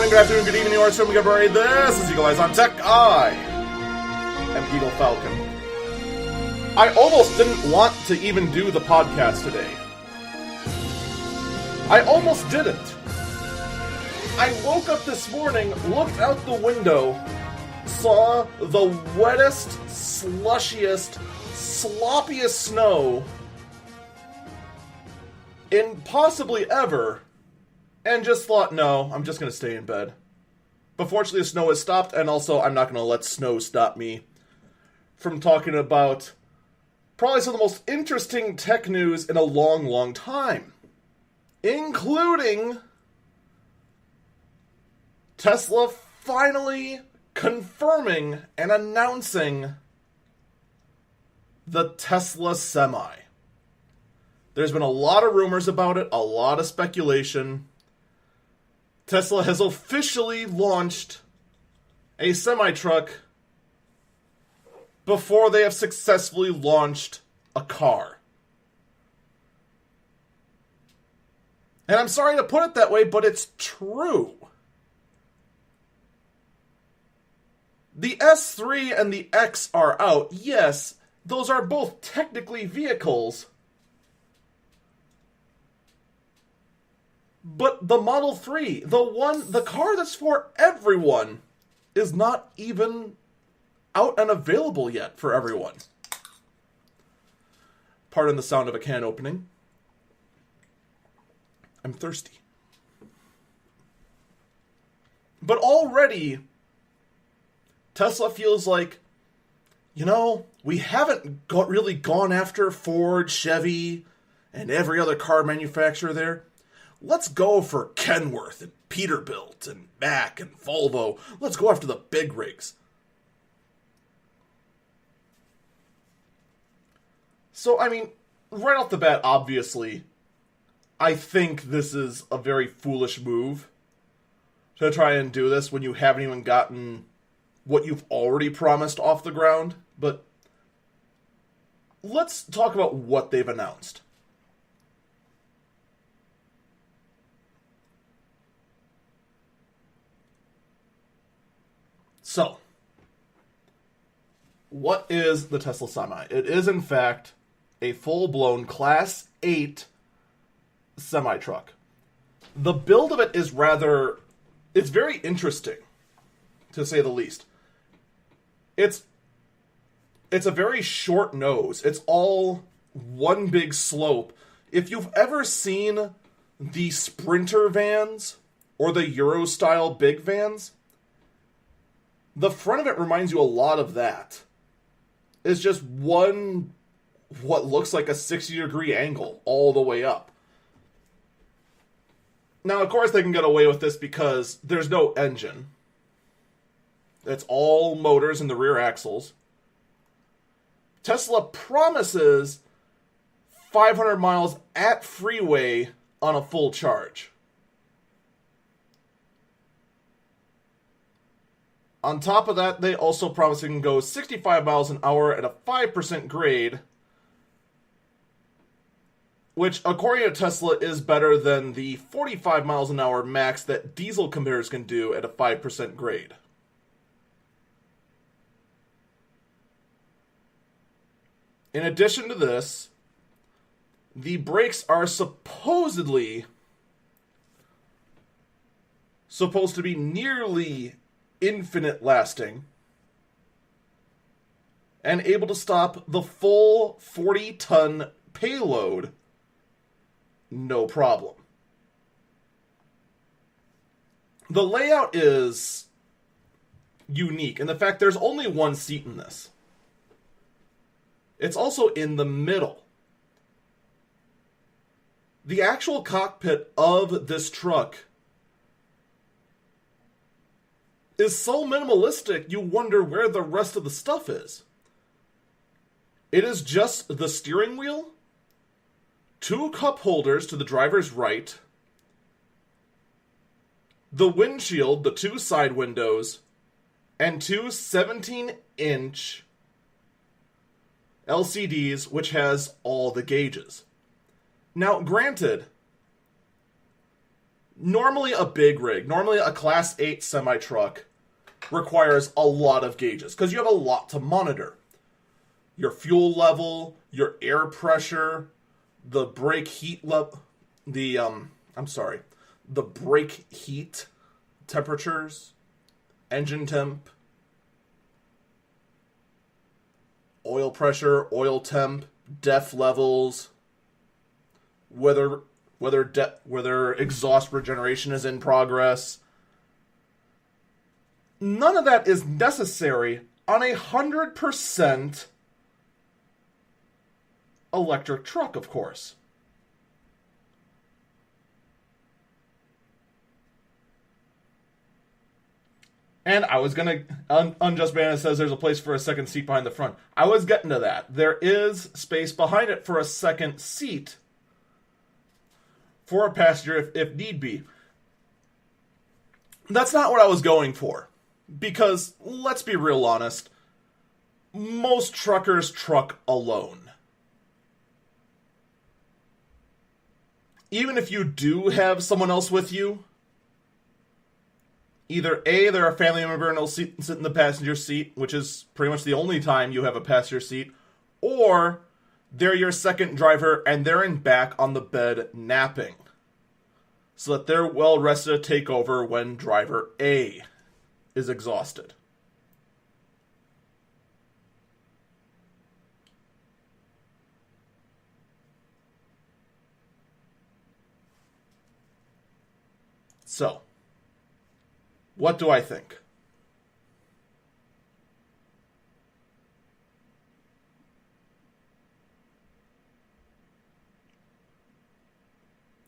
morning, good afternoon, good evening, or it's from Gabriel. This is eagleyes.tech. I am Eagle Falcon. I almost didn't want to even do the podcast today. I almost didn't. I woke up this morning, looked out the window, saw the wettest, slushiest, sloppiest snow in possibly ever, and just thought, no, I'm just going to stay in bed. But fortunately, the snow has stopped, and also I'm not going to let snow stop me from talking about probably some of the most interesting tech news in a long, long time. Including Tesla finally confirming and announcing the Tesla Semi. There's been a lot of rumors about it, a lot of speculation. Tesla has officially launched a semi-truck before they have successfully launched a car. And I'm sorry to put it that way, but it's true. The S3 and the X are out. Yes, those are both technically vehicles. But the Model 3, the car that's for everyone, is not even out and available yet for everyone. Pardon the sound of a can opening. I'm thirsty. But already, Tesla feels like, we haven't really gone after Ford, Chevy, and every other car manufacturer there. Let's go for Kenworth and Peterbilt and Mack and Volvo. Let's go after the big rigs. So, right off the bat, obviously, I think this is a very foolish move to try and do this when you haven't even gotten what you've already promised off the ground. But let's talk about what they've announced. So, what is the Tesla Semi? It is, in fact, a full-blown Class 8 semi-truck. The build of it is it's very interesting, to say the least. It's a very short nose. It's all one big slope. If you've ever seen the Sprinter vans or the Euro-style big vans, the front of it reminds you a lot of that. It's just one, what looks like a 60-degree angle all the way up. Now, of course, they can get away with this because there's no engine. It's all motors in the rear axles. Tesla promises 500 miles at freeway on a full charge. On top of that, they also promise it can go 65 miles an hour at a 5% grade, which, according to Tesla, is better than the 45 miles an hour max that diesel converters can do at a 5% grade. In addition to this, the brakes are supposedly supposed to be nearly infinite lasting and able to stop the full 40-ton payload no problem. The layout is unique in the fact there's only one seat in this. It's also in the middle. The actual cockpit of this truck is so minimalistic, you wonder where the rest of the stuff is. It is just the steering wheel, 2 cup holders to the driver's right, the windshield, the 2 side windows, and 2 17-inch LCDs, which has all the gauges. Now, granted, Normally a big rig, normally a Class 8 semi-truck requires a lot of gauges because you have a lot to monitor. Your fuel level, your air pressure, the brake heat level, the brake heat temperatures, engine temp, oil pressure, oil temp, def levels, whether exhaust regeneration is in progress. None of that is necessary on 100% electric truck, of course. And I was gonna... Unjust Bandit says there's a place for a second seat behind the front. I was getting to that. There is space behind it for a second seat for a passenger if need be. That's not what I was going for. Because, let's be real honest, most truckers truck alone. Even if you do have someone else with you, either A, they're a family member and they'll sit in the passenger seat, which is pretty much the only time you have a passenger seat, or they're your second driver and they're in back on the bed napping, so that they're well rested to take over when driver A is exhausted. So, what do I think?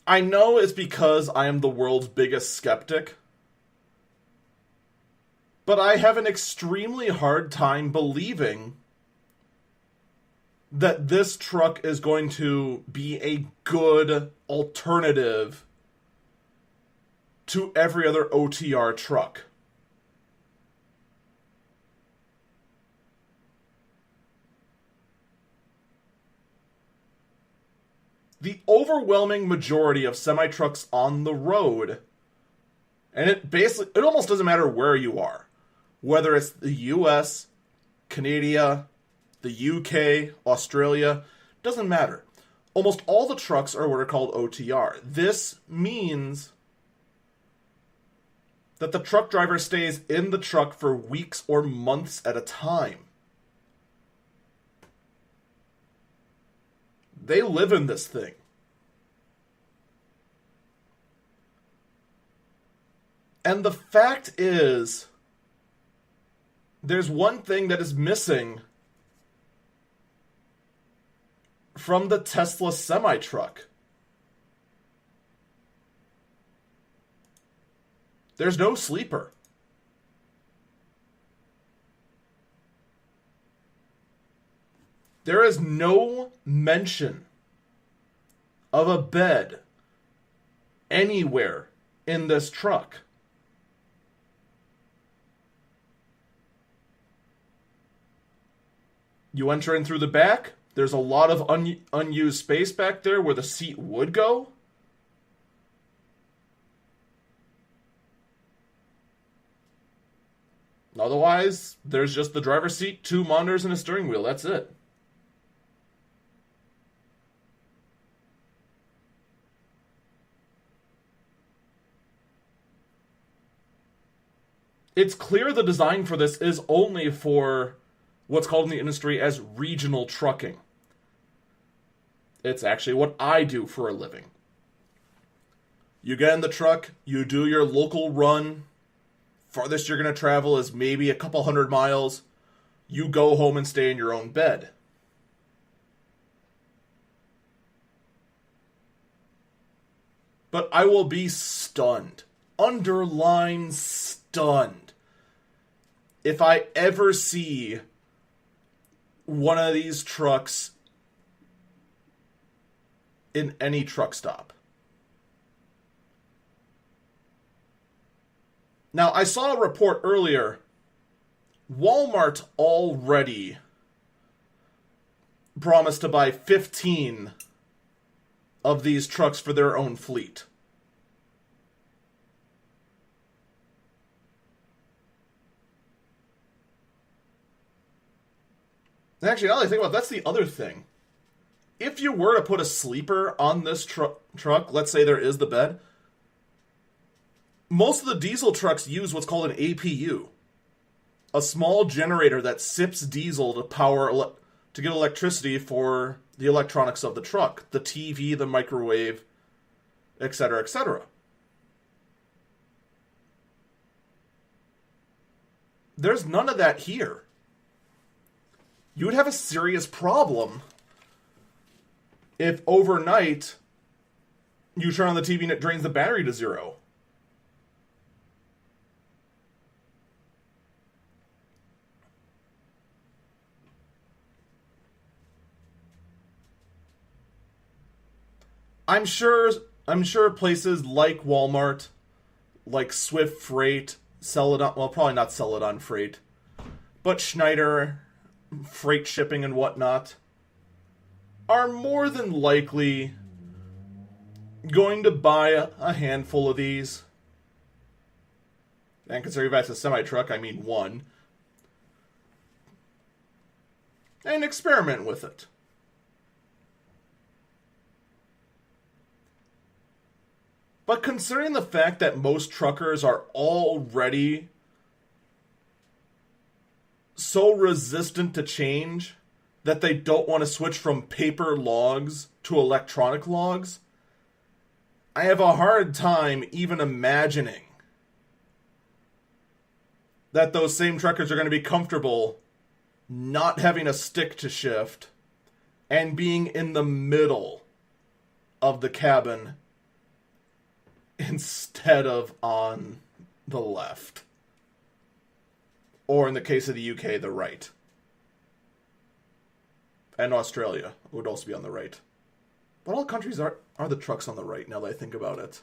I know it's because I am the world's biggest skeptic, but I have an extremely hard time believing that this truck is going to be a good alternative to every other OTR truck. The overwhelming majority of semi-trucks on the road, and it almost doesn't matter where you are, whether it's the US, Canada, the UK, Australia, doesn't matter. Almost all the trucks are what are called OTR. This means that the truck driver stays in the truck for weeks or months at a time. They live in this thing. And the fact is, there's one thing that is missing from the Tesla semi-truck. There's no sleeper. There is no mention of a bed anywhere in this truck. You enter in through the back. There's a lot of unused space back there where the seat would go. Otherwise, there's just the driver's seat, 2 monitors, and a steering wheel. That's it. It's clear the design for this is only for what's called in the industry as regional trucking. It's actually what I do for a living. You get in the truck, you do your local run. Farthest you're going to travel is maybe a couple 100 miles. You go home and stay in your own bed. But I will be stunned. Underline stunned. If I ever see one of these trucks in any truck stop. Now, I saw a report earlier. Walmart already promised to buy 15 of these trucks for their own fleet. Actually, now that I think about it, that's the other thing. If you were to put a sleeper on this truck, let's say there is the bed, most of the diesel trucks use what's called an APU, a small generator that sips diesel to to get electricity for the electronics of the truck, the TV, the microwave, etc., etc. There's none of that here. You would have a serious problem if overnight you turn on the TV and it drains the battery to 0. I'm sure places like Walmart, like Swift Freight, Celadon, well, probably not Celadon Freight, but Schneider, freight shipping and whatnot, are more than likely going to buy a handful of these. And considering that's a semi-truck, I mean one. And experiment with it. But considering the fact that most truckers are already so resistant to change that they don't want to switch from paper logs to electronic logs, I have a hard time even imagining that those same truckers are going to be comfortable not having a stick to shift and being in the middle of the cabin instead of on the left. Or in the case of the UK, the right. And Australia would also be on the right. But all countries are the trucks on the right, now that I think about it.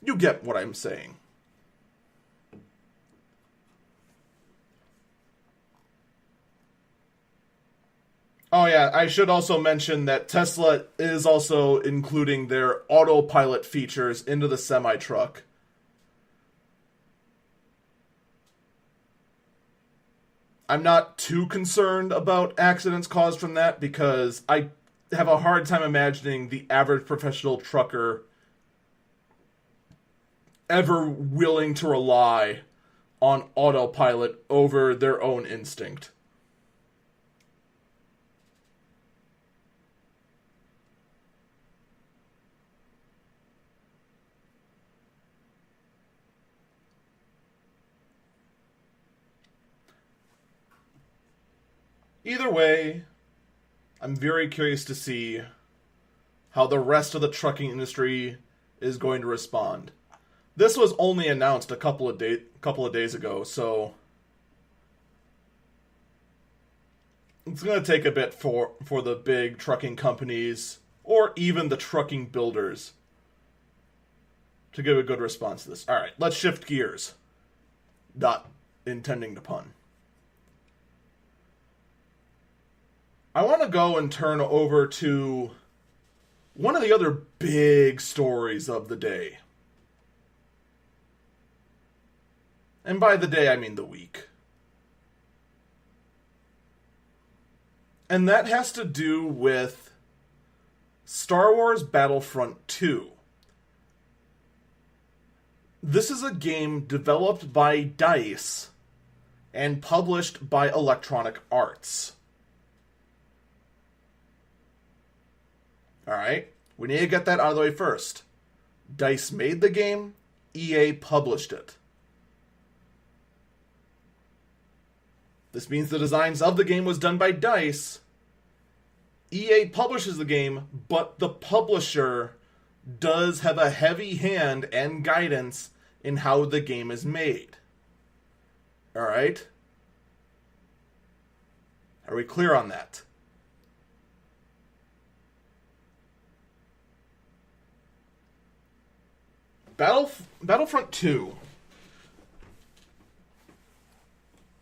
You get what I'm saying. Oh yeah, I should also mention that Tesla is also including their autopilot features into the semi-truck. I'm not too concerned about accidents caused from that because I have a hard time imagining the average professional trucker ever willing to rely on autopilot over their own instinct. Either way, I'm very curious to see how the rest of the trucking industry is going to respond. This was only announced a couple of days ago, so it's going to take a bit for the big trucking companies or even the trucking builders to give a good response to this. All right, let's shift gears. Not intending to pun. I want to go and turn over to one of the other big stories of the day. And by the day, I mean the week. And that has to do with Star Wars Battlefront 2. This is a game developed by DICE and published by Electronic Arts. Alright, we need to get that out of the way first. DICE made the game, EA published it. This means the designs of the game was done by DICE. EA publishes the game, but the publisher does have a heavy hand and guidance in how the game is made. Alright? Are we clear on that? Battlefront 2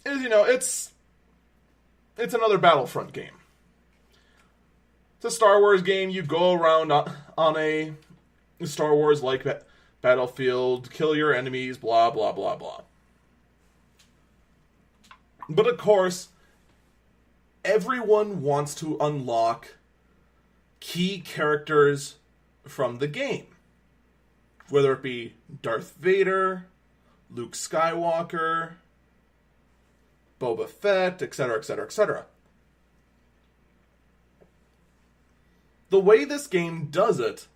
is, it's another Battlefront game. It's a Star Wars game. You go around on a Star Wars-like battlefield, kill your enemies, blah, blah, blah, blah. But of course, everyone wants to unlock key characters from the game. Whether it be Darth Vader, Luke Skywalker, Boba Fett, etc., etc., etc. The way this game does it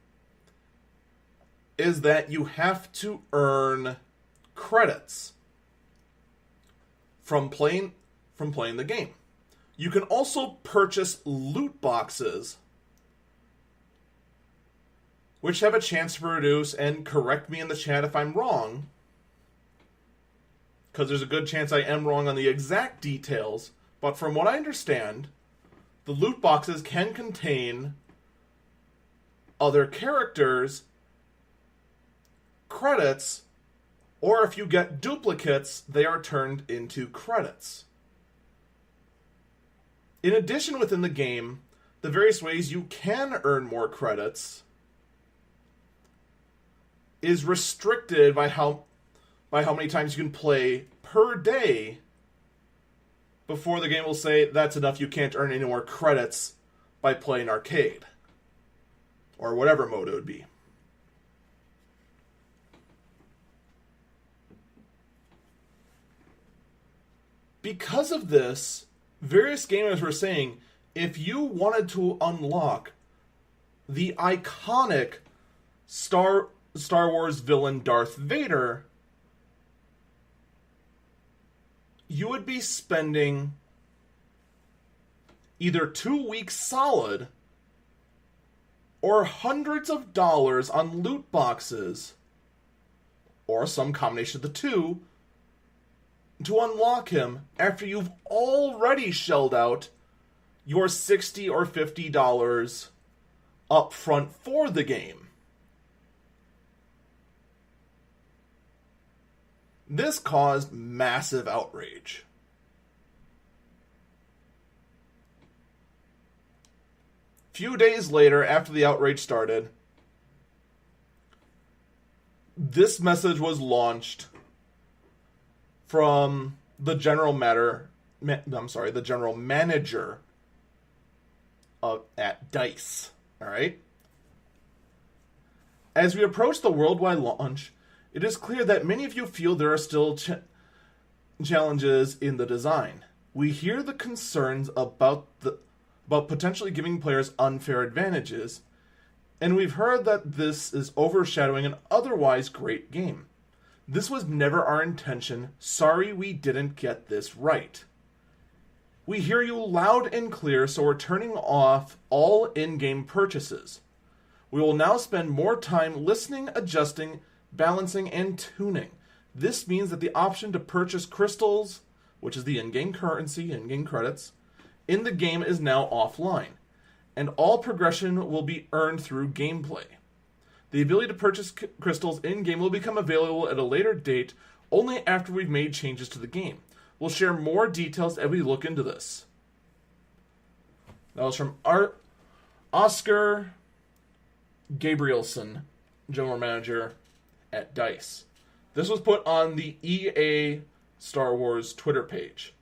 is that you have to earn credits from playing the game. You can also purchase loot boxes, which have a chance to produce, and correct me in the chat if I'm wrong, because there's a good chance I am wrong on the exact details, but from what I understand, the loot boxes can contain other characters, credits, or if you get duplicates, they are turned into credits. In addition, within the game, the various ways you can earn more credits is restricted by how many times you can play per day before the game will say that's enough, you can't earn any more credits by playing arcade. Or whatever mode it would be. Because of this, various gamers were saying, if you wanted to unlock the iconic Star Wars villain Darth Vader, you would be spending either 2 weeks solid or hundreds of dollars on loot boxes, or some combination of the two, to unlock him after you've already shelled out your $60 or $50 up front for the game. This caused massive outrage. Few days later, after the outrage started, this message was launched from the general manager at DICE. All right. As we approach the worldwide launch, it is clear that many of you feel there are still challenges in the design. We hear the concerns about potentially giving players unfair advantages, and we've heard that this is overshadowing an otherwise great game. This was never our intention. Sorry we didn't get this right. We hear you loud and clear, so we're turning off all in-game purchases. We will now spend more time listening, adjusting, balancing, and tuning. This means that the option to purchase crystals, which is the in-game currency, in-game credits, in the game is now offline, and all progression will be earned through gameplay. The ability to purchase crystals in-game will become available at a later date only after we've made changes to the game. We'll share more details as we look into this. That was from Oscar Gabrielson, General Manager at DICE. This was put on the EA Star Wars Twitter page.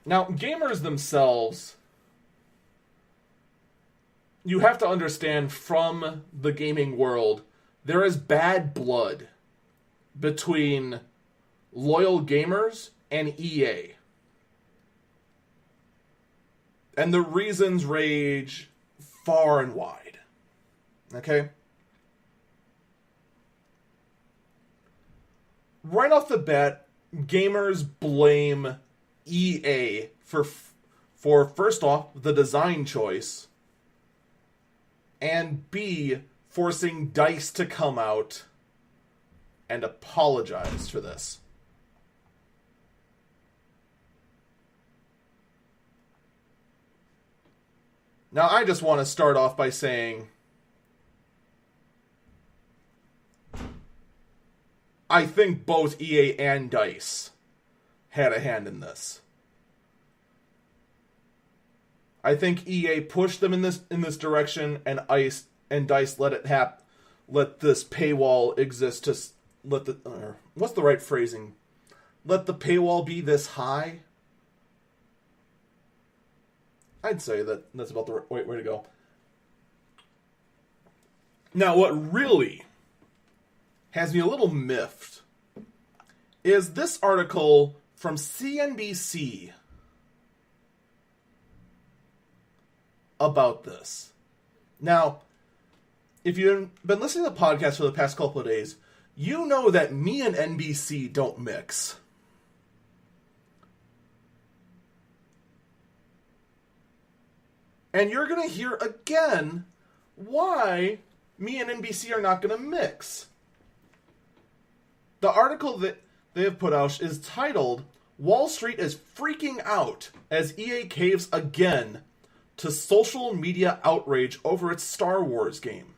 Now, gamers themselves, you have to understand from the gaming world, there is bad blood between loyal gamers and EA. And the reasons rage far and wide. Okay? Right off the bat, gamers blame EA for first off, the design choice, and B, forcing DICE to come out and apologize for this. Now, I just want to start off by saying I think both EA and DICE had a hand in this. I think EA pushed them in this direction, and DICE let this paywall exist what's the right phrasing? Let the paywall be this high? I'd say that's about the right way to go. Now, what really has me a little miffed is this article from CNBC about this. Now, if you've been listening to the podcast for the past couple of days, you know that me and NBC don't mix. And you're going to hear again why me and NBC are not going to mix. The article that they have put out is titled, "Wall Street is Freaking Out as EA Caves Again to Social Media Outrage Over Its Star Wars Game."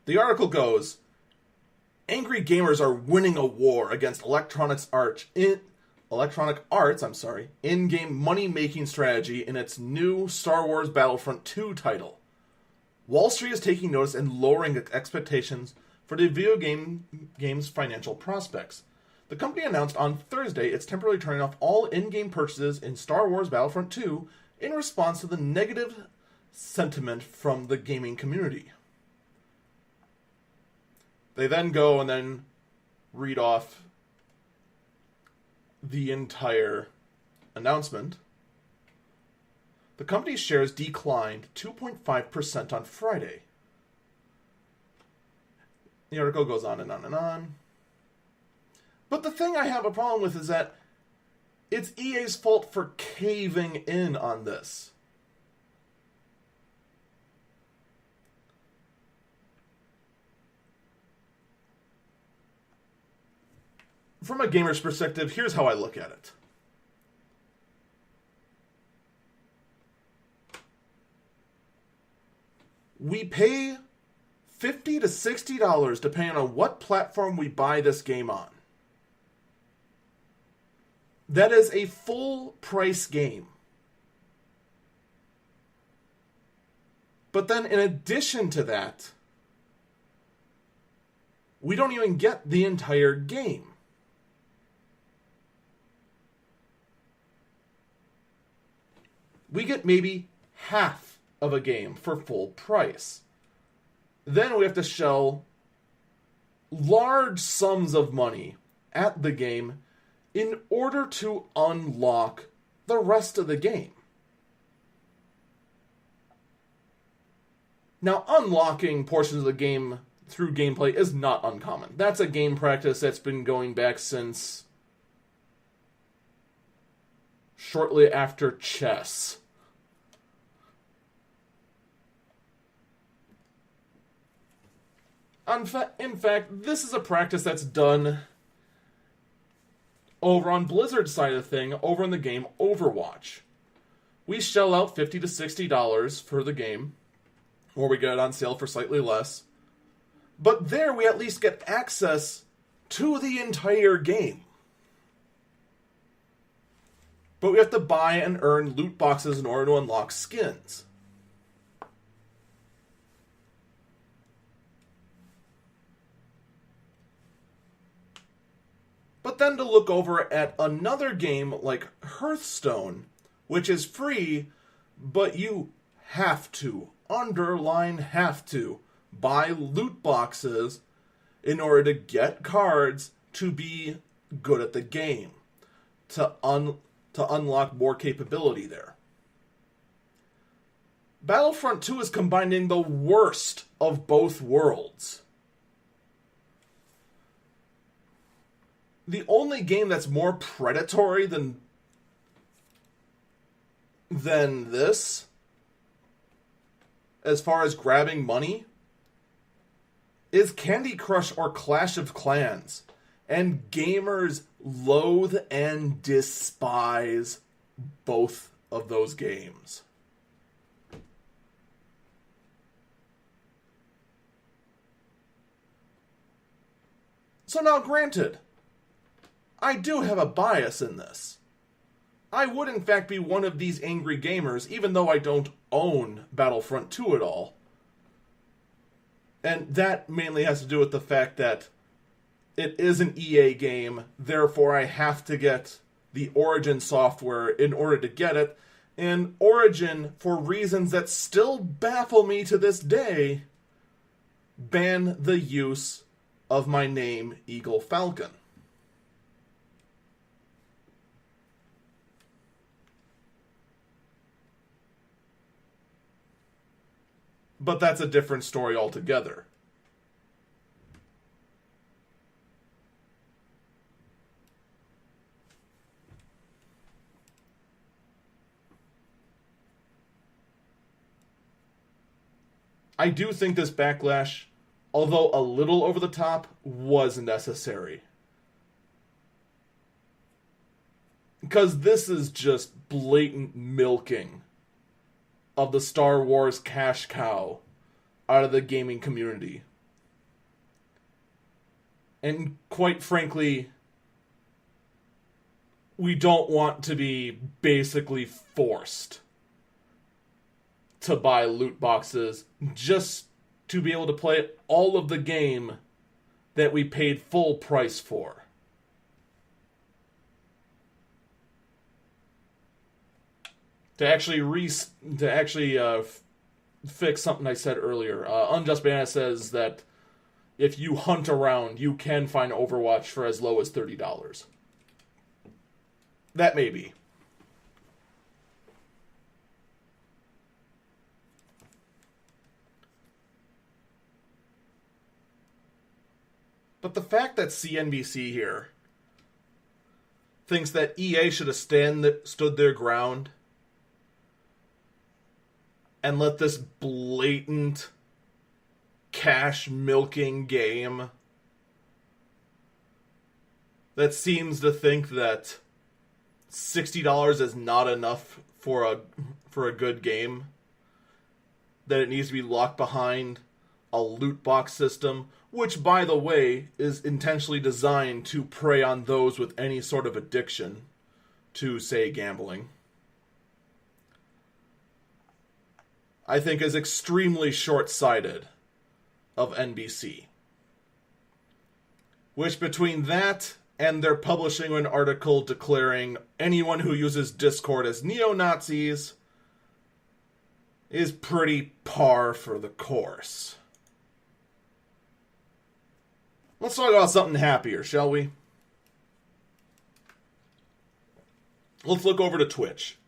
The article goes, "Angry gamers are winning a war against Electronic Arts' in-game money-making strategy in its new Star Wars Battlefront 2 title. Wall Street is taking notice and lowering its expectations for the video game's financial prospects. The company announced on Thursday it's temporarily turning off all in-game purchases in Star Wars Battlefront 2 in response to the negative sentiment from the gaming community." They then go and then read off the entire announcement. The company's shares declined 2.5% on Friday. The article goes on and on and on. But the thing I have a problem with is that it's EA's fault for caving in on this. From a gamer's perspective, here's how I look at it. We pay $50 to $60 depending on what platform we buy this game on. That is a full price game. But then in addition to that, we don't even get the entire game. We get maybe half of a game for full price. Then we have to shell large sums of money at the game in order to unlock the rest of the game. Now, unlocking portions of the game through gameplay is not uncommon. That's a game practice that's been going back since shortly after chess. In fact, this is a practice that's done over on Blizzard's side of the thing, over in the game Overwatch. We shell out $50 to $60 for the game, or we get it on sale for slightly less. But there we at least get access to the entire game. But we have to buy and earn loot boxes in order to unlock skins. But then to look over at another game like Hearthstone, which is free, but you have to, underline have to, buy loot boxes in order to get cards to be good at the game, to unlock more capability there. Battlefront 2 is combining the worst of both worlds. The only game that's more predatory than this, as far as grabbing money, is Candy Crush or Clash of Clans. And gamers loathe and despise both of those games. So now granted, I do have a bias in this. I would in fact be one of these angry gamers, even though I don't own Battlefront 2 at all. And that mainly has to do with the fact that it is an EA game, therefore I have to get the Origin software in order to get it. And Origin, for reasons that still baffle me to this day, ban the use of my name, Eagle Falcon. But that's a different story altogether. I do think this backlash, although a little over the top, was necessary. Because this is just blatant milking of the Star Wars cash cow out of the gaming community. And quite frankly, we don't want to be basically forced to buy loot boxes just to be able to play all of the game that we paid full price for. To actually fix something I said earlier, Unjust Banana says that if you hunt around, you can find Overwatch for as low as $30. That may be. But the fact that CNBC here thinks that EA should have stood their ground and let this blatant cash milking game that seems to think that $60 is not enough for a good game, that it needs to be locked behind a loot box system, which, by the way, is intentionally designed to prey on those with any sort of addiction to, say, gambling, I think is extremely short-sighted of NBC. Which, between that and their publishing an article declaring anyone who uses Discord as neo-Nazis, is pretty par for the course. Let's talk about something happier, shall we? Let's look over to Twitch.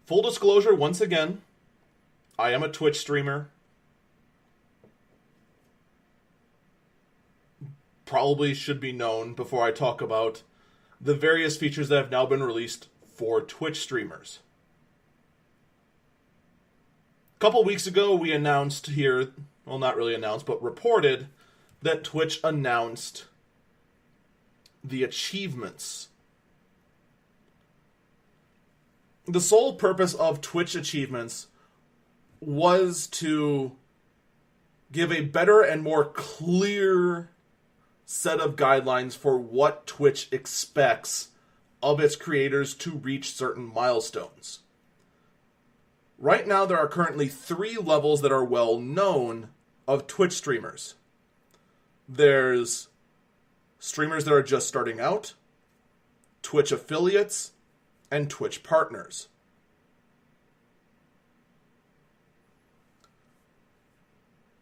Full disclosure, once again, I am a Twitch streamer. Probably should be known before I talk about the various features that have now been released for Twitch streamers. A couple weeks ago, we announced here, well, not really announced, but reported that Twitch announced the achievements. The sole purpose of Twitch achievements was to give a better and more clear set of guidelines for what Twitch expects of its creators to reach certain milestones. Right now, there are currently 3 levels that are well known of Twitch streamers. There's streamers that are just starting out, Twitch affiliates, and Twitch partners.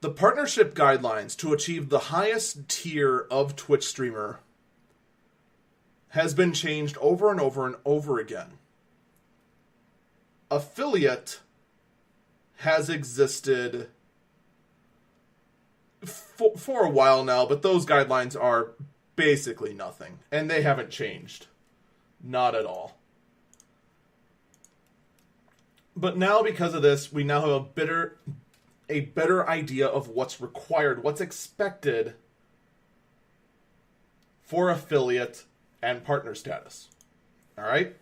The partnership guidelines to achieve the highest tier of Twitch streamer has been changed over and over and over again. Affiliate has existed for a while now, but those guidelines are basically nothing, and they haven't changed. Not at all. But now, because of this, we now have a better idea of what's required, what's expected for affiliate and partner status. All right?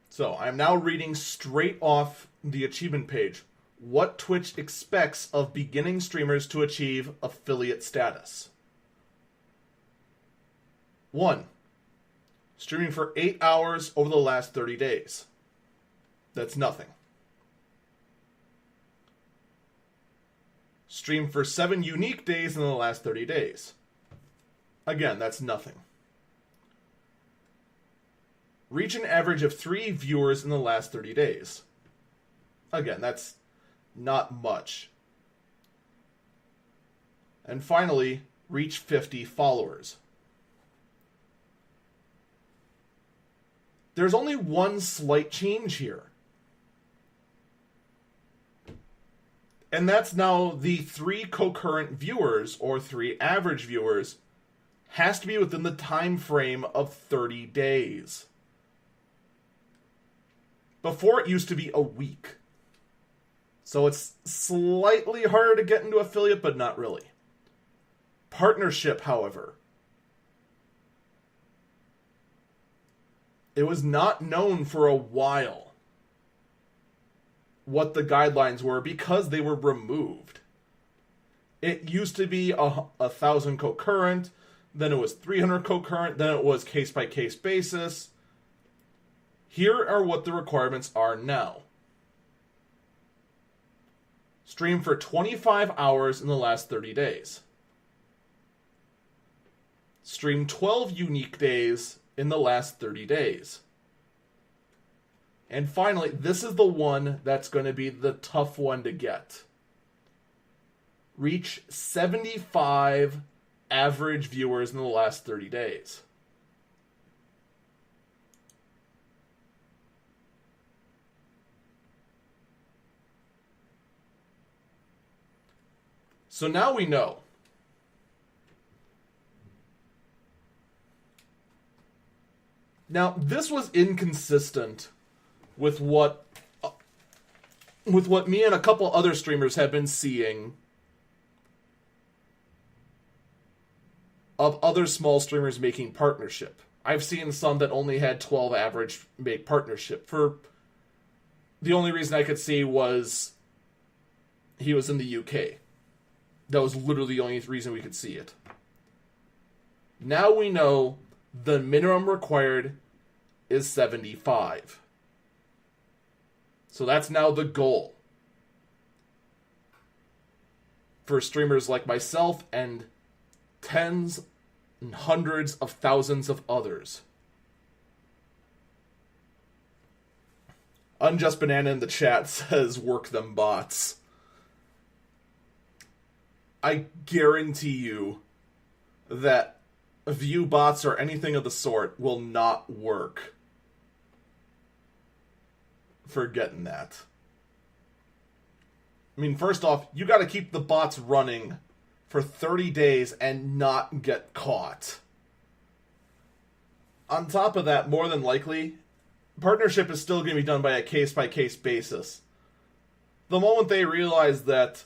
So, I'm now reading straight off the achievement page. What Twitch expects of beginning streamers to achieve affiliate status. 1. Streaming for 8 hours over the last 30 days. That's nothing. Streamed for 7 unique days in the last 30 days. Again, that's nothing. Reach an average of 3 viewers in the last 30 days. Again, that's not much. And finally, reach 50 followers. There's only one slight change here. And that's now the 3 concurrent viewers, or 3 average viewers, has to be within the time frame of 30 days. Before, it used to be a week. So it's slightly harder to get into affiliate, but not really. Partnership, however. It was not known for a while what the guidelines were because they were removed. It used to be 1,000 concurrent, then it was 300 concurrent, then it was case-by-case basis. Here are what the requirements are now. Stream for 25 hours in the last 30 days. Stream 12 unique days in the last 30 days. And finally, this is the one that's going to be the tough one to get. Reach 75 average viewers in the last 30 days. So now we know. Now, this was inconsistent with what me and a couple other streamers have been seeing of other small streamers making partnership. I've seen some that only had 12 average make partnership. For the only reason I could see was he was in the UK. That was literally the only reason we could see it. Now we know the minimum required is 75. So that's now the goal for streamers like myself and tens and hundreds of thousands of others. Unjust Banana in the chat says, work them bots. I guarantee you that view bots or anything of the sort will not work for getting that. I mean, first off, you got to keep the bots running for 30 days and not get caught. On top of that, more than likely, partnership is still going to be done by a case-by-case basis. The moment they realize that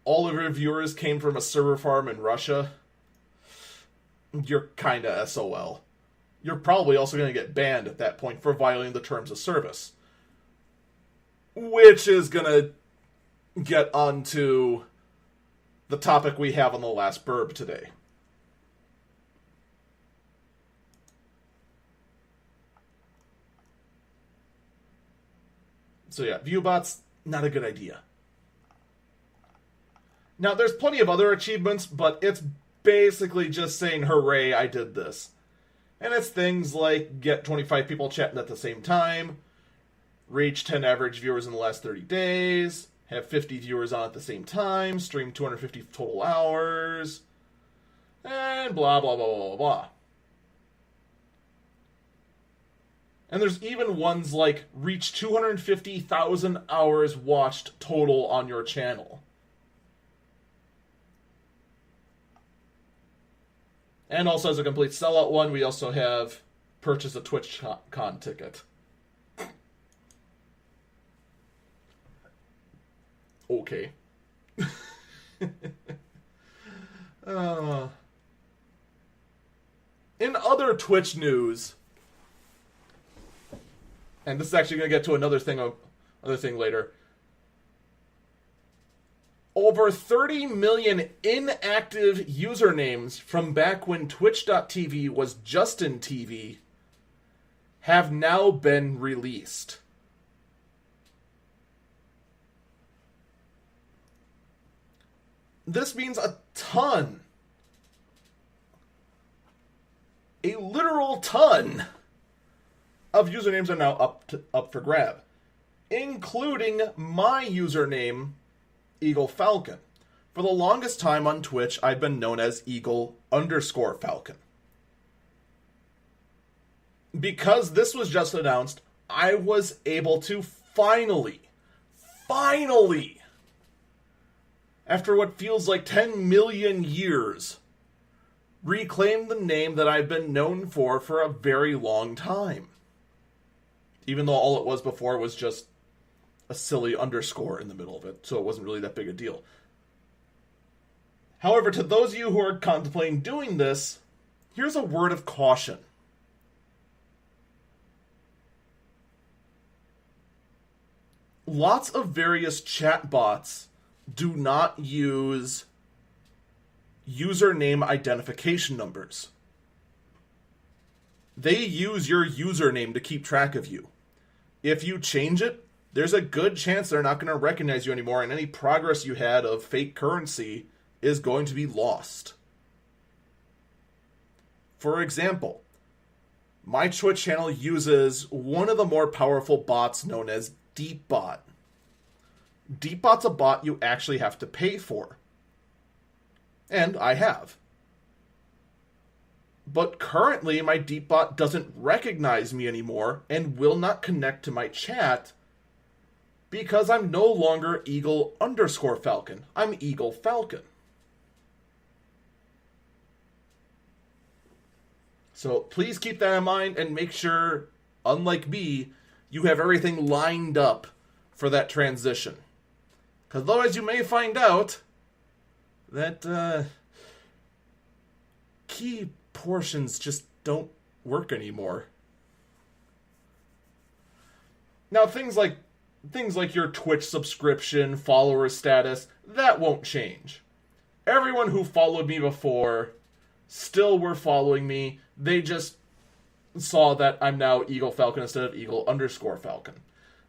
all of your viewers came from a server farm in Russia, you're kind of SOL. You're probably also going to get banned at that point for violating the terms of service. Which is going to get onto the topic we have on the last burb today. So yeah, viewbots, not a good idea. Now, there's plenty of other achievements, but it's basically just saying, hooray, I did this. And it's things like get 25 people chatting at the same time, reach 10 average viewers in the last 30 days, have 50 viewers on at the same time, stream 250 total hours, and blah, blah, blah, blah, blah. And there's even ones like reach 250,000 hours watched total on your channel. And also as a complete sellout one, we also have purchase a TwitchCon ticket. Okay. In other Twitch news, and this is actually going to get to another thing later. Over 30 million inactive usernames from back when Twitch.tv was Justin TV have now been released. This means a ton, a literal ton of usernames are now up for grab, including my username, Eagle Falcon. For the longest time on Twitch, I've been known as Eagle_Falcon. Because this was just announced, I was able to finally, after what feels like 10 million years, reclaim the name that I've been known for a very long time. Even though all it was before was just a silly underscore in the middle of it, so it wasn't really that big a deal. However, to those of you who are contemplating doing this, here's a word of caution. Lots of various chatbots do not use username identification numbers. They use your username to keep track of you. If you change it, there's a good chance they're not going to recognize you anymore, and any progress you had of fake currency is going to be lost. For example, my Twitch channel uses one of the more powerful bots known as DeepBot. DeepBot's a bot you actually have to pay for. And I have. But currently, my DeepBot doesn't recognize me anymore and will not connect to my chat because I'm no longer Eagle_Falcon. I'm Eagle Falcon. So please keep that in mind and make sure, unlike me, you have everything lined up for that transition. Because otherwise you may find out that key portions just don't work anymore. Now things like your Twitch subscription, follower status, that won't change. Everyone who followed me before still were following me. They just saw that I'm now Eagle Falcon instead of Eagle_Falcon.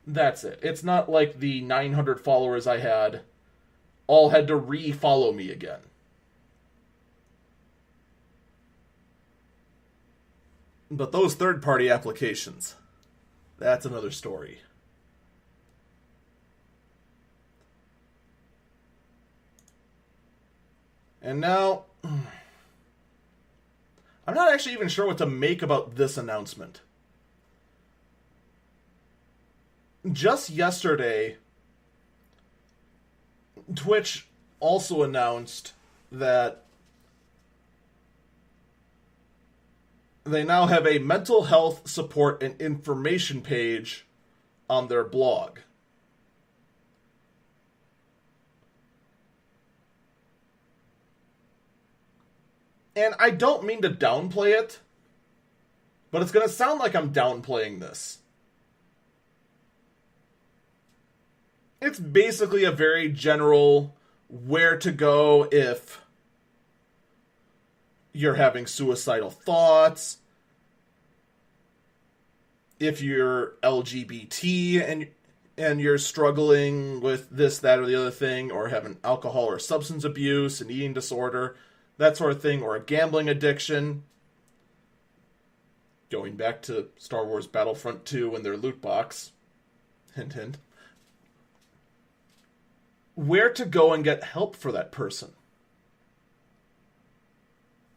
That's it. It's not like the 900 followers I had all had to re-follow me again. But those third-party applications, that's another story. And now, I'm not actually even sure what to make about this announcement. Just yesterday, Twitch also announced that they now have a mental health support and information page on their blog. And I don't mean to downplay it, but it's going to sound like I'm downplaying this. It's basically a very general where to go if you're having suicidal thoughts, if you're LGBT and you're struggling with this, that, or the other thing, or having alcohol or substance abuse, an eating disorder, that sort of thing, or a gambling addiction. Going back to Star Wars Battlefront 2 and their loot box. Hint, hint. Where to go and get help for that person.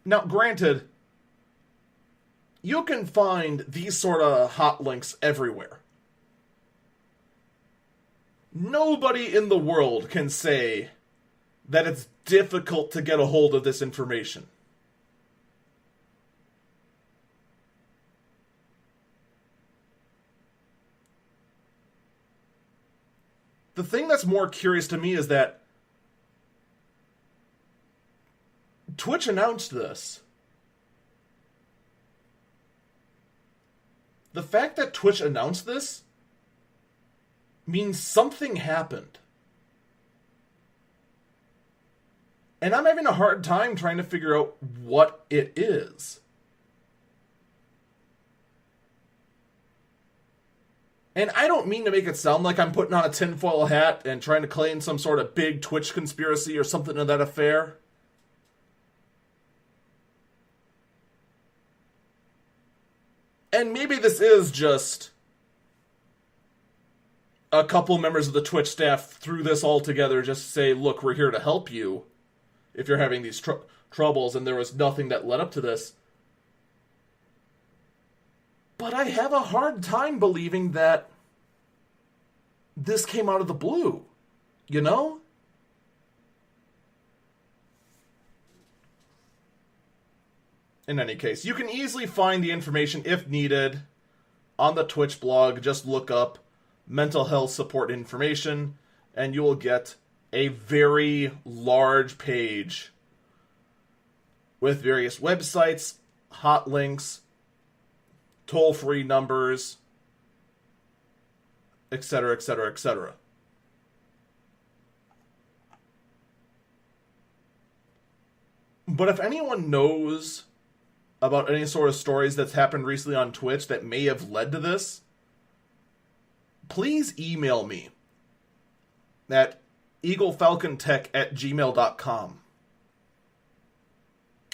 Now, granted, you can find these sort of hot links everywhere. Nobody in the world can say that it's difficult to get a hold of this information. The thing that's more curious to me is that Twitch announced this. The fact that Twitch announced this means something happened. And I'm having a hard time trying to figure out what it is. And I don't mean to make it sound like I'm putting on a tinfoil hat and trying to claim some sort of big Twitch conspiracy or something to that affair. And maybe this is just a couple members of the Twitch staff threw this all together just to say, look, we're here to help you if you're having these troubles, and there was nothing that led up to this. But I have a hard time believing that this came out of the blue, you know? In any case, you can easily find the information, if needed, on the Twitch blog. Just look up mental health support information, and you will get a very large page with various websites, hot links, toll-free numbers, etc., etc., etc. But if anyone knows about any sort of stories that's happened recently on Twitch that may have led to this, please email me at eagleyes.tech@gmail.com.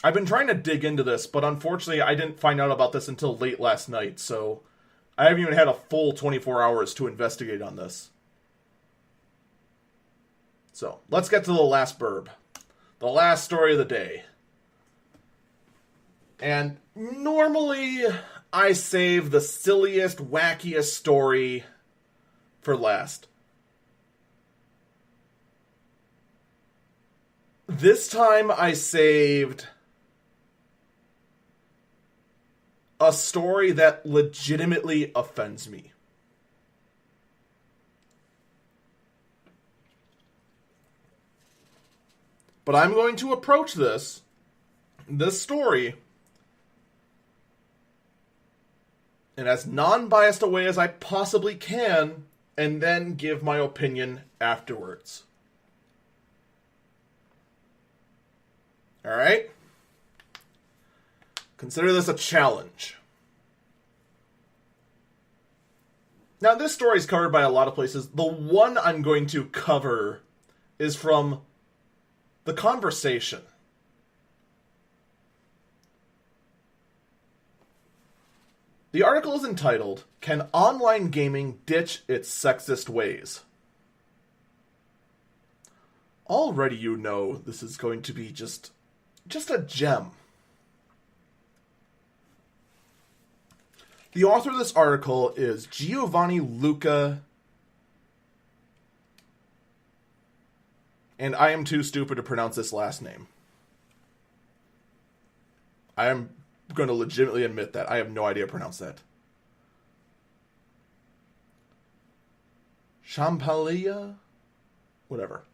I've been trying to dig into this, but unfortunately I didn't find out about this until late last night, so I haven't even had a full 24 hours to investigate on this. So, let's get to the last burb. The last story of the day. And normally I save the silliest, wackiest story for last. This time I saved a story that legitimately offends me. But I'm going to approach this story, in as non-biased a way as I possibly can, and then give my opinion afterwards. Alright? Consider this a challenge. Now, this story is covered by a lot of places. The one I'm going to cover is from The Conversation. The article is entitled, "Can Online Gaming Ditch Its Sexist Ways?" Already you know this is going to be just a gem. The author of this article is Giovanni Luca, and I am too stupid to pronounce this last name. I am going to legitimately admit that. I have no idea how to pronounce that. Champalia? Whatever.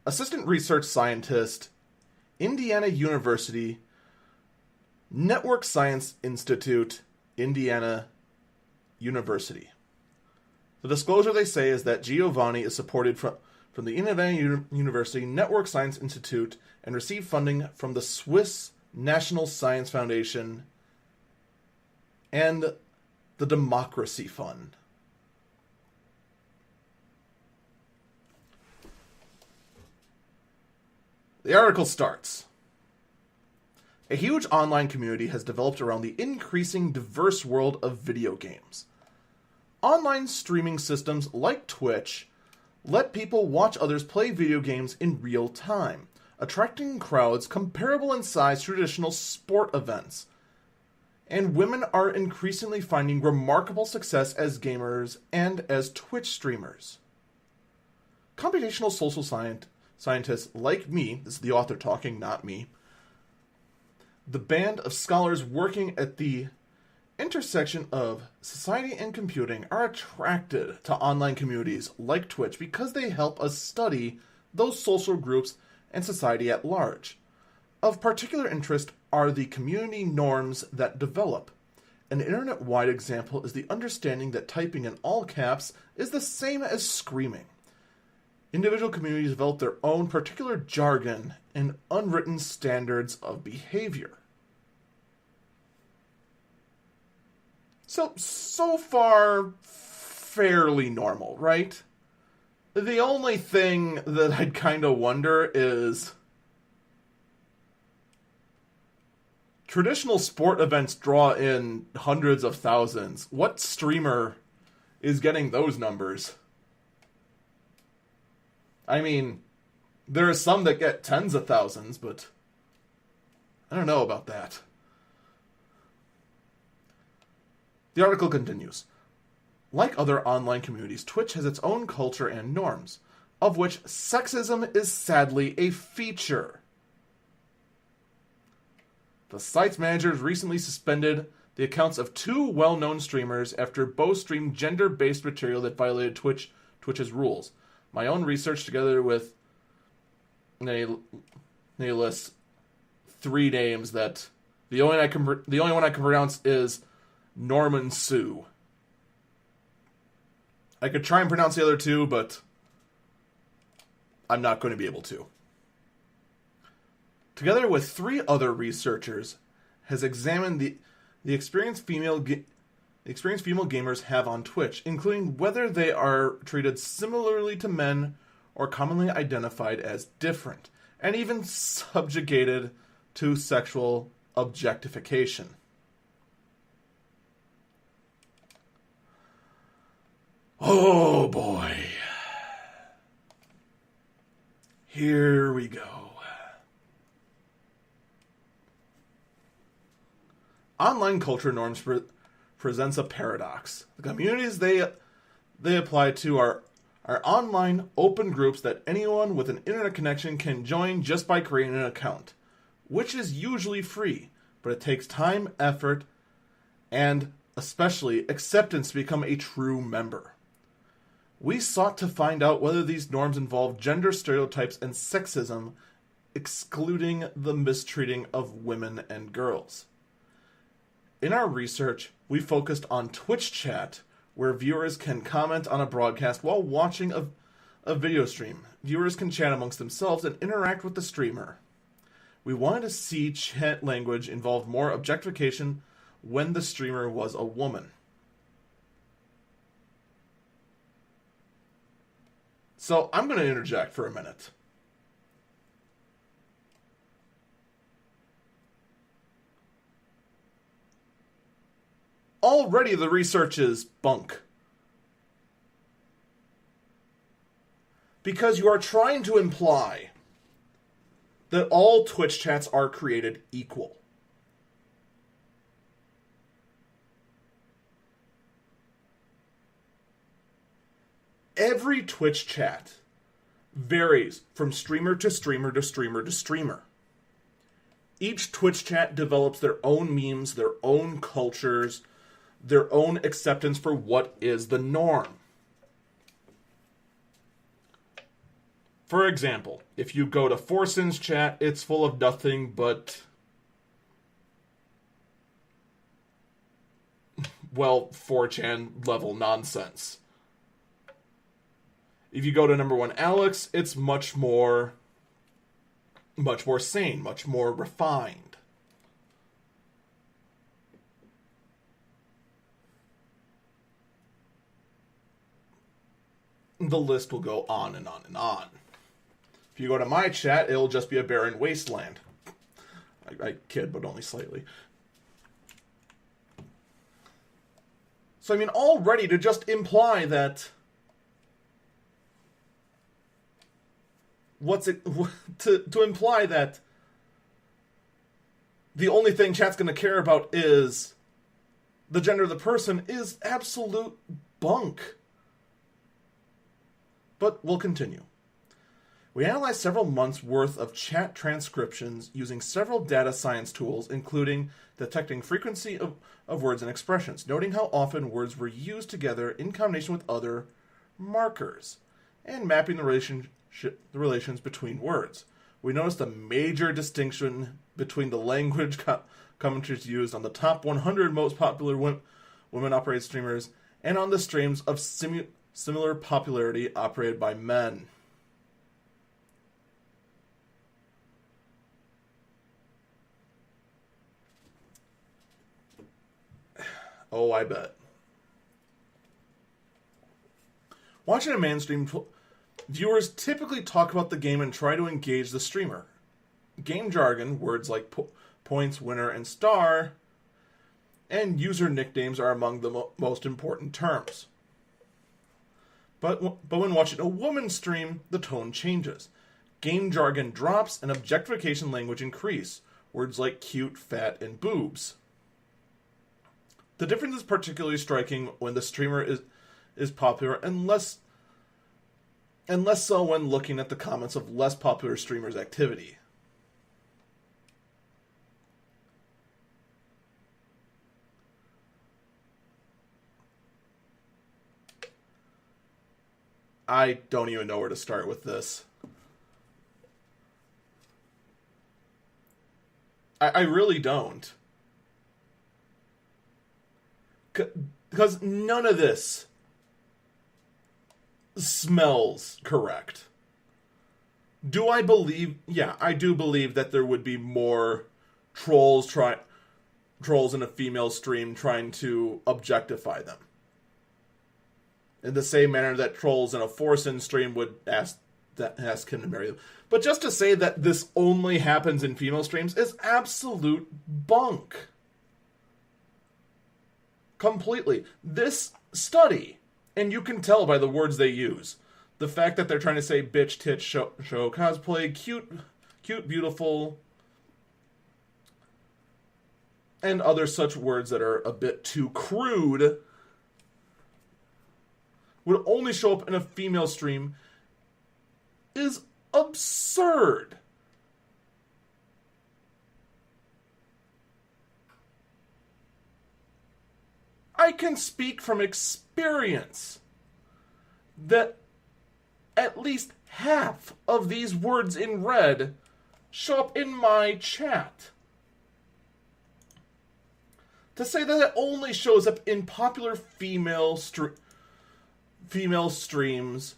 Assistant Research Scientist, Indiana University, Network Science Institute, Indiana University. The disclosure they say is that Giovanni is supported from the Indiana University Network Science Institute and received funding from the Swiss National Science Foundation and the Democracy Fund. The article starts. A huge online community has developed around the increasing diverse world of video games. Online streaming systems like Twitch let people watch others play video games in real time, attracting crowds comparable in size to traditional sport events. And women are increasingly finding remarkable success as gamers and as Twitch streamers. Computational social scientists like me, this is the author talking, not me, the band of scholars working at the intersection of society and computing are attracted to online communities like Twitch because they help us study those social groups and society at large. Of particular interest are the community norms that develop. An internet-wide example is the understanding that typing in all caps is the same as screaming. Individual communities develop their own particular jargon and unwritten standards of behavior. So far, fairly normal, right? The only thing that I'd kind of wonder is traditional sport events draw in hundreds of thousands. What streamer is getting those numbers? I mean, there are some that get tens of thousands, but I don't know about that. The article continues. Like other online communities, Twitch has its own culture and norms, of which sexism is sadly a feature. The site's managers recently suspended the accounts of two well-known streamers after both streamed gender-based material that violated Twitch's rules. My own research, together with they list three names that the only one I can pronounce is Norman Sue. I could try and pronounce the other two, but I'm not going to be able to. Together with three other researchers, has examined the experience female gamers have on Twitch, including whether they are treated similarly to men or commonly identified as different, and even subjugated to sexual objectification. Oh boy. Here we go. Online culture norms presents a paradox. The communities they apply to are online open groups that anyone with an internet connection can join just by creating an account, which is usually free, but it takes time, effort, and especially acceptance to become a true member. We sought to find out whether these norms involve gender stereotypes and sexism, excluding the mistreating of women and girls. In our research, we focused on Twitch chat, where viewers can comment on a broadcast while watching a video stream. Viewers can chat amongst themselves and interact with the streamer. We wanted to see chat language involve more objectification when the streamer was a woman. So I'm going to interject for a minute. Already the research is bunk. Because you are trying to imply that all Twitch chats are created equal. Every Twitch chat varies from streamer to streamer to streamer to streamer. Each Twitch chat develops their own memes, their own cultures, their own acceptance for what is the norm. For example, if you go to Forsen's chat, it's full of nothing but, well, 4chan level nonsense. If you go to number one Alex, it's much more sane, much more refined. The list will go on and on and on. If you go to my chat, it'll just be a barren wasteland. I kid, but only slightly. So, I mean, already to just imply that to imply that the only thing chat's going to care about is the gender of the person is absolute bunk. But we'll continue. We analyzed several months' worth of chat transcriptions using several data science tools, including detecting frequency of words and expressions, noting how often words were used together in combination with other markers, and mapping the relations between words. We noticed a major distinction between the language commentaries used on the top 100 most popular women-operated streamers and on the streams of similar popularity operated by men. Oh, I bet. Watching a mainstream, viewers typically talk about the game and try to engage the streamer. Game jargon, words like points, winner, and star, and user nicknames are among the most important terms. But when watching a woman stream, the tone changes. Game jargon drops and objectification language increase. Words like cute, fat, and boobs. The difference is particularly striking when the streamer is popular and less so when looking at the comments of less popular streamers' activity. I don't even know where to start with this. I really don't. Because none of this smells correct. Do I believe... Yeah, I do believe that there would be more trolls in a female stream trying to objectify them. In the same manner that trolls in a Forsen stream would ask him to marry them. But just to say that this only happens in female streams is absolute bunk. Completely. This study, and you can tell by the words they use, the fact that they're trying to say bitch, tit, show cosplay, cute, beautiful, and other such words that are a bit too crude, would only show up in a female stream is absurd. I can speak from experience that at least half of these words in red show up in my chat. To say that it only shows up in popular female streams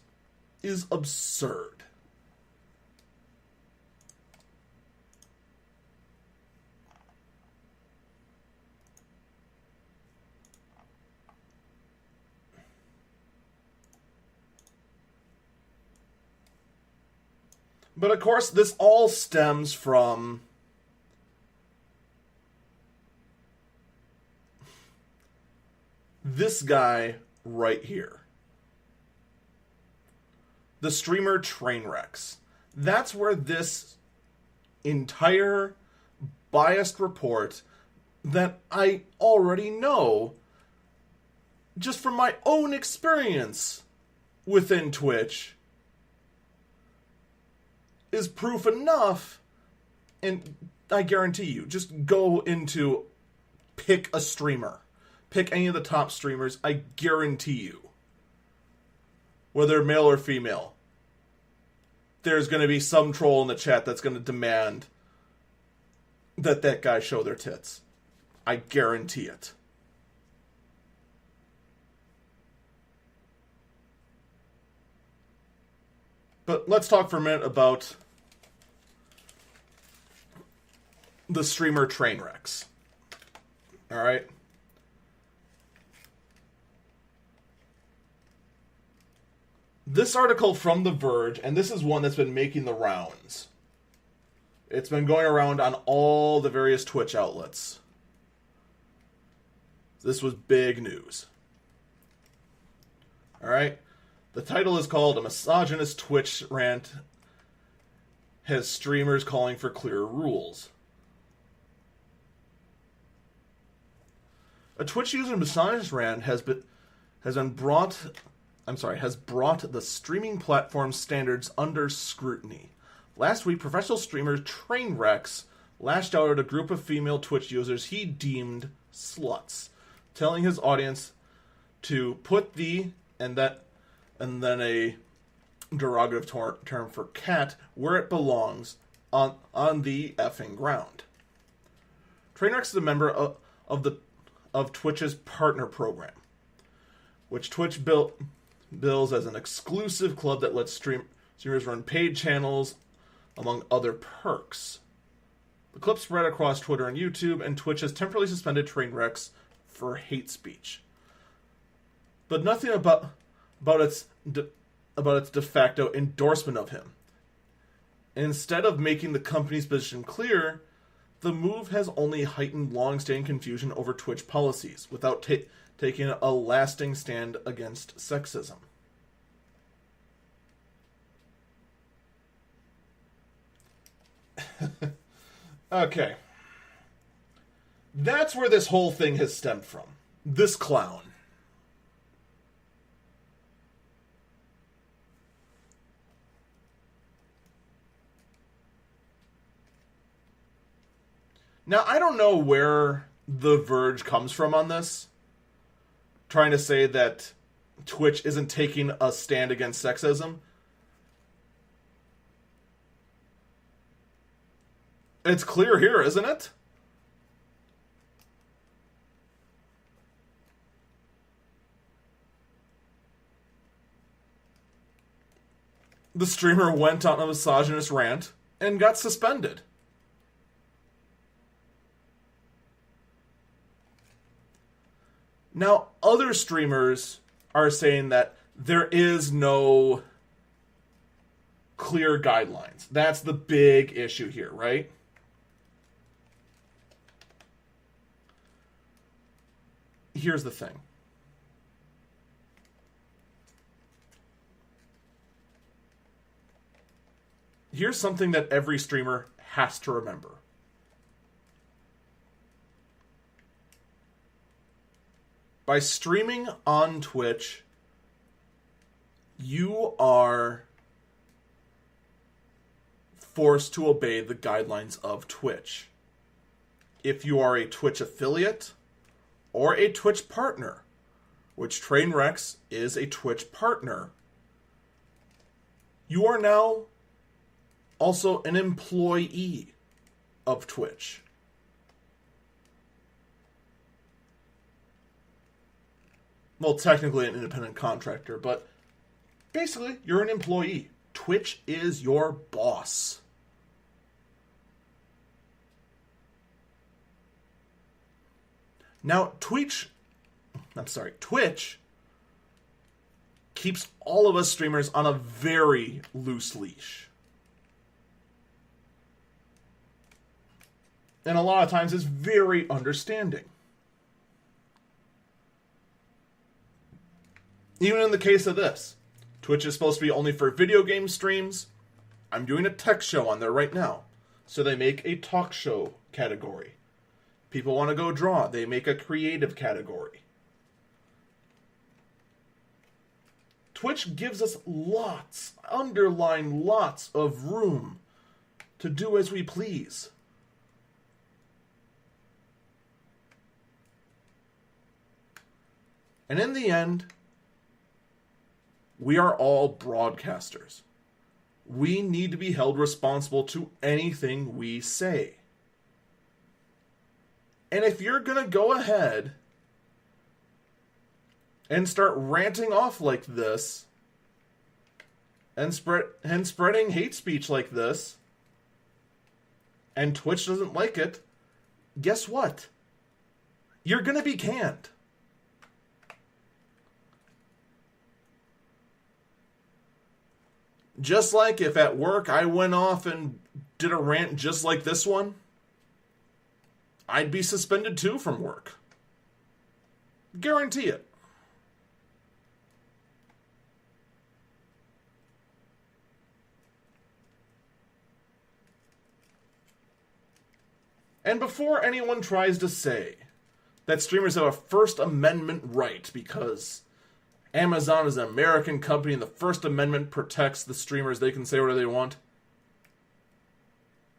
is absurd. But of course, this all stems from this guy right here. The streamer Trainwrecks. That's where this entire biased report that I already know just from my own experience within Twitch is proof enough, and I guarantee you, just go into pick a streamer. Pick any of the top streamers, I guarantee you. Whether male or female, there's going to be some troll in the chat that's going to demand that guy show their tits. I guarantee it. But let's talk for a minute about the streamer Trainwrecks. Alright? This article from The Verge, and this is one that's been making the rounds. It's been going around on all the various Twitch outlets. This was big news. Alright? The title is called "A Misogynist Twitch Rant Has Streamers Calling for Clearer Rules." A Twitch user misogynist rant has brought the streaming platform standards under scrutiny. Last week, professional streamer Trainwrecks lashed out at a group of female Twitch users he deemed sluts, telling his audience to put the and then a derogative term for cat where it belongs on the effing ground. Trainwrecks is a member of Twitch's partner program, which Twitch bills as an exclusive club that lets streamers run paid channels, among other perks. The clip spread across Twitter and YouTube, and Twitch has temporarily suspended Trainwrecks for hate speech. But nothing about about its de facto endorsement of him. Instead of making the company's position clear, the move has only heightened long-standing confusion over Twitch policies without taking a lasting stand against sexism. Okay. That's where this whole thing has stemmed from. This clown. Now, I don't know where The Verge comes from on this, trying to say that Twitch isn't taking a stand against sexism. It's clear here, isn't it? The streamer went on a misogynist rant and got suspended. Now, other streamers are saying that there is no clear guidelines. That's the big issue here, right? Here's the thing. Here's something that every streamer has to remember. By streaming on Twitch, you are forced to obey the guidelines of Twitch. If you are a Twitch affiliate or a Twitch partner, which Trainwrecks is a Twitch partner, you are now also an employee of Twitch. Well, technically an independent contractor, but basically you're an employee. Twitch is your boss. Now, Twitch keeps all of us streamers on a very loose leash. And a lot of times is very understanding. Even in the case of this, Twitch is supposed to be only for video game streams. I'm doing a tech show on there right now. So they make a talk show category. People want to go draw. They make a creative category. Twitch gives us lots of room to do as we please. And in the end, we are all broadcasters. We need to be held responsible to anything we say. And if you're going to go ahead and start ranting off like this and spreading hate speech like this, and Twitch doesn't like it, guess what? You're going to be canned. Just like if at work I went off and did a rant just like this one, I'd be suspended too from work. Guarantee it. And before anyone tries to say that streamers have a First Amendment right because Amazon is an American company and the First Amendment protects the streamers, they can say whatever they want,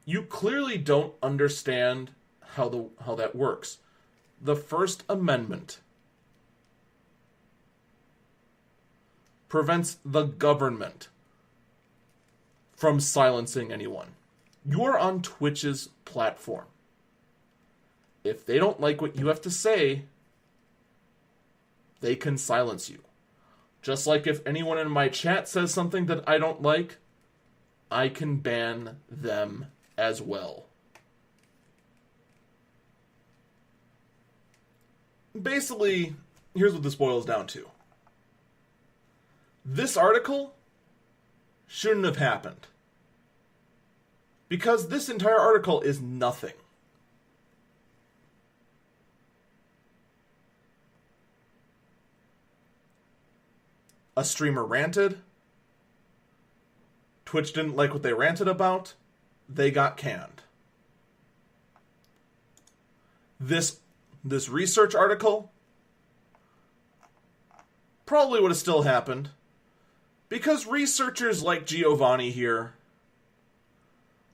you clearly don't understand how that works. The First Amendment prevents the government from silencing anyone. You're on Twitch's platform. If they don't like what you have to say, they can silence you. Just like if anyone in my chat says something that I don't like, I can ban them as well. Basically, here's what this boils down to. This article shouldn't have happened. Because this entire article is nothing. A streamer ranted. Twitch didn't like what they ranted about. They got canned. This research article probably would have still happened. Because researchers like Giovanni here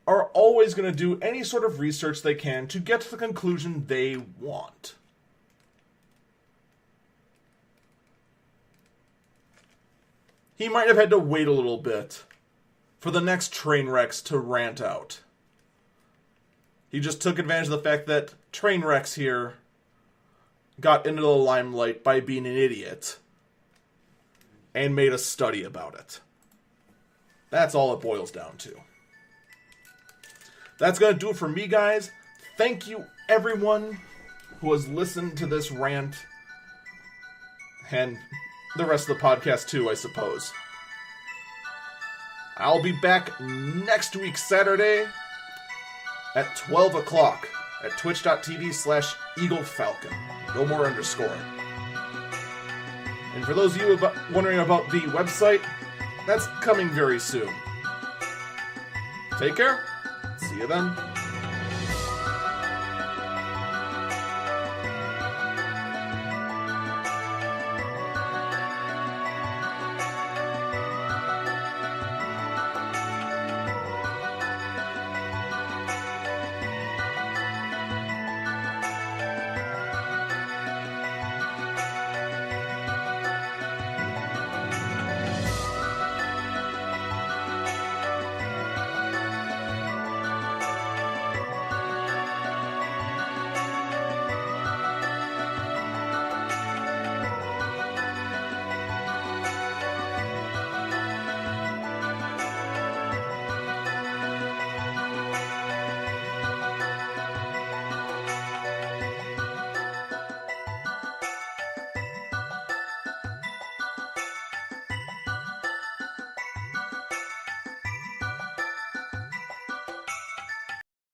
are always going to do any sort of research they can to get to the conclusion they want. He might have had to wait a little bit for the next train wrecks to rant out. He just took advantage of the fact that train wrecks here got into the limelight by being an idiot and made a study about it. That's all it boils down to. That's going to do it for me, guys. Thank you, everyone who has listened to this rant. And the rest of the podcast, too, I suppose. I'll be back next week, Saturday, at 12 o'clock at twitch.tv/EagleFalcon. No more underscore. And for those of you wondering about the website, that's coming very soon. Take care. See you then.